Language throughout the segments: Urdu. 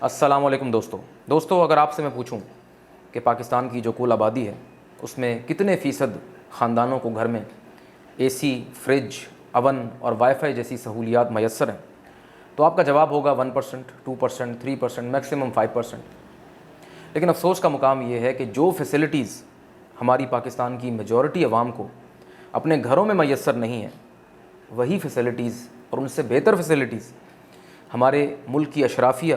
السلام علیکم دوستو اگر آپ سے میں پوچھوں کہ پاکستان کی جو کل آبادی ہے اس میں کتنے فیصد خاندانوں کو گھر میں اے سی، فریج، اوون اور وائی فائی جیسی سہولیات میسر ہیں تو آپ کا جواب ہوگا 1%، 2%، 3%، میکسیمم 5%۔ لیکن افسوس کا مقام یہ ہے کہ جو فیسلٹیز ہماری پاکستان کی میجورٹی عوام کو اپنے گھروں میں میسر نہیں ہیں، وہی فیسلٹیز اور ان سے بہتر فیسلٹیز ہمارے ملک کی اشرافیہ،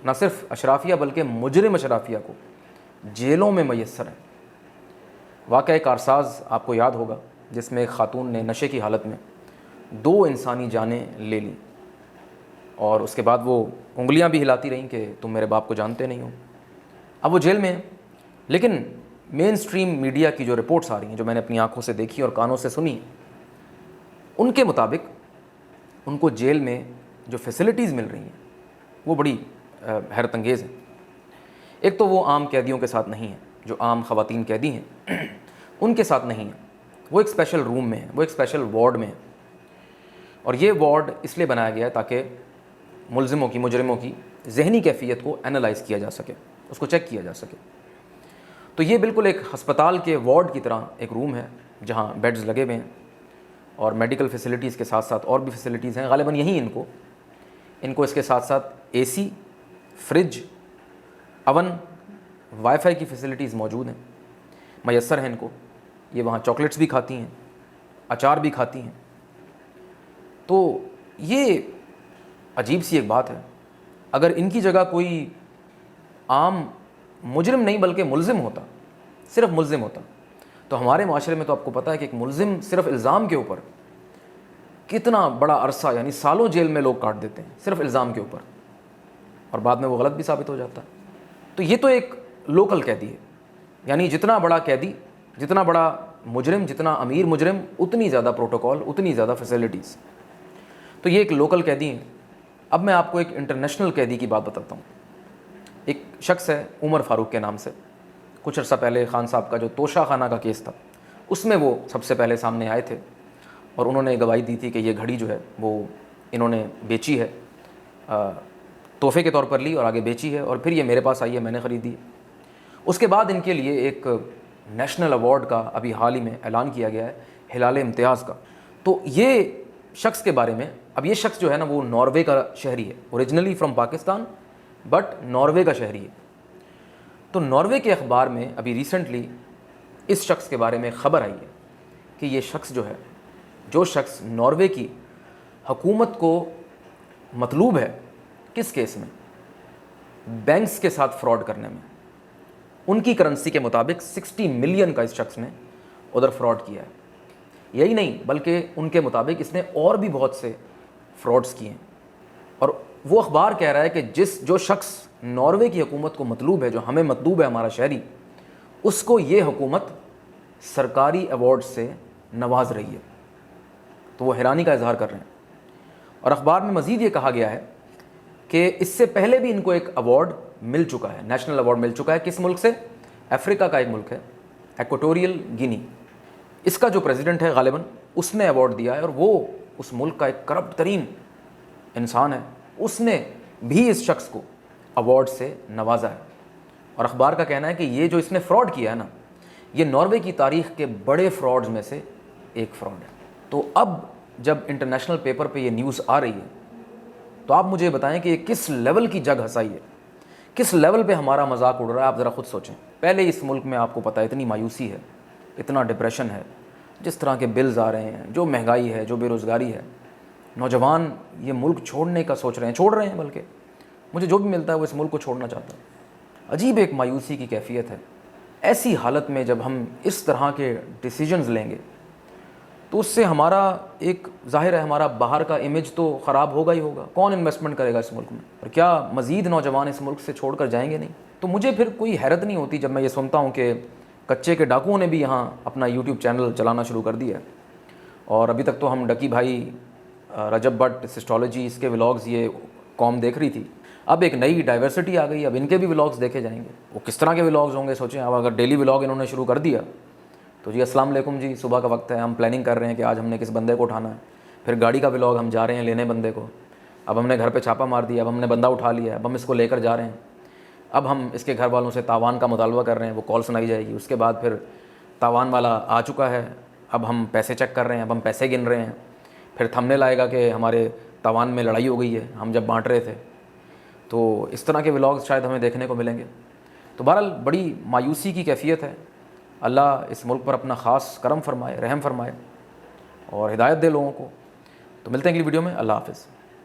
نہ صرف اشرافیہ بلکہ مجرم اشرافیہ کو جیلوں میں میسر ہیں۔ واقعہ کارساز آپ کو یاد ہوگا جس میں ایک خاتون نے نشے کی حالت میں 2 انسانی جانیں لے لیں اور اس کے بعد وہ انگلیاں بھی ہلاتی رہیں کہ تم میرے باپ کو جانتے نہیں ہو۔ اب وہ جیل میں ہیں، لیکن مین سٹریم میڈیا کی جو رپورٹس آ رہی ہیں، جو میں نے اپنی آنکھوں سے دیکھی اور کانوں سے سنی، ان کے مطابق ان کو جیل میں جو فیسلٹیز مل رہی ہیں وہ بڑی حیرت انگیز ہیں۔ ایک تو وہ عام قیدیوں کے ساتھ نہیں ہیں، جو عام خواتین قیدی ہیں ان کے ساتھ نہیں ہیں، وہ ایک اسپیشل روم میں ہیں، وہ ایک اسپیشل وارڈ میں ہیں، اور یہ وارڈ اس لیے بنایا گیا ہے تاکہ مجرموں کی ذہنی کیفیت کو انالائز کیا جا سکے، اس کو چیک کیا جا سکے۔ تو یہ بالکل ایک ہسپتال کے وارڈ کی طرح ایک روم ہے جہاں بیڈز لگے ہوئے ہیں اور میڈیکل فیسلٹیز کے ساتھ ساتھ اور بھی فیسلٹیز ہیں۔ غالباً یہی ان کو اس کے ساتھ ساتھ اے سی، فریج، اوون، وائی فائی کی فیسلٹیز موجود ہیں، میسر ہیں ان کو۔ یہ وہاں چاکلیٹس بھی کھاتی ہیں، اچار بھی کھاتی ہیں۔ تو یہ عجیب سی ایک بات ہے، اگر ان کی جگہ کوئی عام مجرم نہیں بلکہ ملزم ہوتا، صرف ملزم ہوتا، تو ہمارے معاشرے میں تو آپ کو پتہ ہے کہ ایک ملزم صرف الزام کے اوپر کتنا بڑا عرصہ یعنی سالوں جیل میں لوگ کاٹ دیتے ہیں صرف الزام کے اوپر، اور بعد میں وہ غلط بھی ثابت ہو جاتا ہے۔ تو یہ تو ایک لوکل قیدی ہے، یعنی جتنا بڑا قیدی، جتنا بڑا مجرم، جتنا امیر مجرم، اتنی زیادہ پروٹوکول، اتنی زیادہ فیسلٹیز۔ تو یہ ایک لوکل قیدی ہیں۔ اب میں آپ کو ایک انٹرنیشنل قیدی کی بات بتاتا ہوں۔ ایک شخص ہے عمر فاروق کے نام سے، کچھ عرصہ پہلے خان صاحب کا جو توشہ خانہ کا کیس تھا اس میں وہ سب سے پہلے سامنے آئے تھے، اور انہوں نے گواہی دی تھی کہ یہ گھڑی جو ہے وہ انہوں نے بیچی ہے، تحفے کے طور پر لی اور آگے بیچی ہے، اور پھر یہ میرے پاس آئی ہے، میں نے خریدی۔ اس کے بعد ان کے لیے ایک نیشنل ایوارڈ کا ابھی حال ہی میں اعلان کیا گیا ہے، ہلال امتیاز کا۔ تو یہ شخص کے بارے میں، اب یہ شخص جو ہے نا وہ ناروے کا شہری ہے، originally from Pakistan but Norway کا شہری ہے۔ تو ناروے کے اخبار میں ابھی ریسنٹلی اس شخص کے بارے میں خبر آئی ہے کہ یہ شخص جو شخص ناروے کی حکومت کو مطلوب ہے کس کیس میں؟ بینکس کے ساتھ فراڈ کرنے میں۔ ان کی کرنسی کے مطابق 60 ملین کا اس شخص نے ادھر فراڈ کیا ہے۔ یہی نہیں بلکہ ان کے مطابق اس نے اور بھی بہت سے فراڈز کیے ہیں، اور وہ اخبار کہہ رہا ہے کہ جو شخص ناروے کی حکومت کو مطلوب ہے، جو ہمیں مطلوب ہے ہمارا شہری، اس کو یہ حکومت سرکاری ایوارڈ سے نواز رہی ہے۔ تو وہ حیرانی کا اظہار کر رہے ہیں، اور اخبار میں مزید یہ کہا گیا ہے کہ اس سے پہلے بھی ان کو ایک ایوارڈ مل چکا ہے، نیشنل ایوارڈ مل چکا ہے۔ کس ملک سے؟ افریقہ کا ایک ملک ہے، ایکوٹوریل گینی۔ اس کا جو پریزیڈنٹ ہے غالباً اس نے ایوارڈ دیا ہے، اور وہ اس ملک کا ایک کرپٹ ترین انسان ہے، اس نے بھی اس شخص کو ایوارڈ سے نوازا ہے۔ اور اخبار کا کہنا ہے کہ یہ جو اس نے فراڈ کیا ہے نا، یہ ناروے کی تاریخ کے بڑے فراڈز میں سے ایک فراڈ ہے۔ تو اب جب انٹرنیشنل پیپر پہ یہ نیوز آ رہی ہے تو آپ مجھے بتائیں کہ یہ کس لیول کی جگ ہنسائی ہے، کس لیول پہ ہمارا مذاق اڑ رہا ہے۔ آپ ذرا خود سوچیں۔ پہلے اس ملک میں آپ کو پتہ ہے اتنی مایوسی ہے، اتنا ڈپریشن ہے، جس طرح کے بلز آ رہے ہیں، جو مہنگائی ہے، جو بے روزگاری ہے، نوجوان یہ ملک چھوڑنے کا سوچ رہے ہیں، چھوڑ رہے ہیں، بلکہ مجھے جو بھی ملتا ہے وہ اس ملک کو چھوڑنا چاہتا ہے۔ عجیب ایک مایوسی کی کیفیت ہے۔ ایسی حالت میں جب ہم اس طرح کے ڈیسیجنز لیں گے تو اس سے ہمارا ایک ظاہر ہے ہمارا باہر کا امیج تو خراب ہوگا ہی ہوگا۔ کون انویسٹمنٹ کرے گا اس ملک میں؟ اور کیا مزید نوجوان اس ملک سے چھوڑ کر جائیں گے نہیں؟ تو مجھے پھر کوئی حیرت نہیں ہوتی جب میں یہ سنتا ہوں کہ کچے کے ڈاکوؤں نے بھی یہاں اپنا یوٹیوب چینل چلانا شروع کر دیا ہے، اور ابھی تک تو ہم ڈکی بھائی، رجب بٹ، سسٹالوجی، اس کے ولاگز یہ قوم دیکھ رہی تھی۔ اب ایک نئی ڈائیورسٹی آ گئی، اب ان کے بھی ولاگز دیکھے جائیں گے۔ وہ کس طرح کے ولاگز ہوں گے سوچیں۔ اب اگر ڈیلی ولاگ انہوں نے شروع کر دیا تو جی السلام علیکم جی، صبح کا وقت ہے، ہم پلاننگ کر رہے ہیں کہ آج ہم نے کس بندے کو اٹھانا ہے، پھر گاڑی کا ولاگ، ہم جا رہے ہیں لینے بندے کو، اب ہم نے گھر پہ چھاپا مار دیا, اب ہم نے بندہ اٹھا لیا, اب ہم اس کو لے کر جا رہے ہیں, اب ہم اس کے گھر والوں سے تاوان کا مطالبہ کر رہے ہیں, وہ کال سنائی جائے گی, اس کے بعد پھر تاوان والا آ چکا ہے, اب ہم پیسے چیک کر رہے ہیں, اب ہم پیسے گن رہے ہیں, پھر تھمبنیل آئے گا کہ ہمارے تاوان میں لڑائی ہو گئی ہے ہم جب بانٹ رہے تھے. تو اس طرح کے ولاگز شاید ہمیں دیکھنے کو ملیں گے. تو بہرحال بڑی مایوسی کی کیفیت ہے. اللہ اس ملک پر اپنا خاص کرم فرمائے, رحم فرمائے اور ہدایت دے لوگوں کو. تو ملتے ہیں اگلی ویڈیو میں. اللہ حافظ.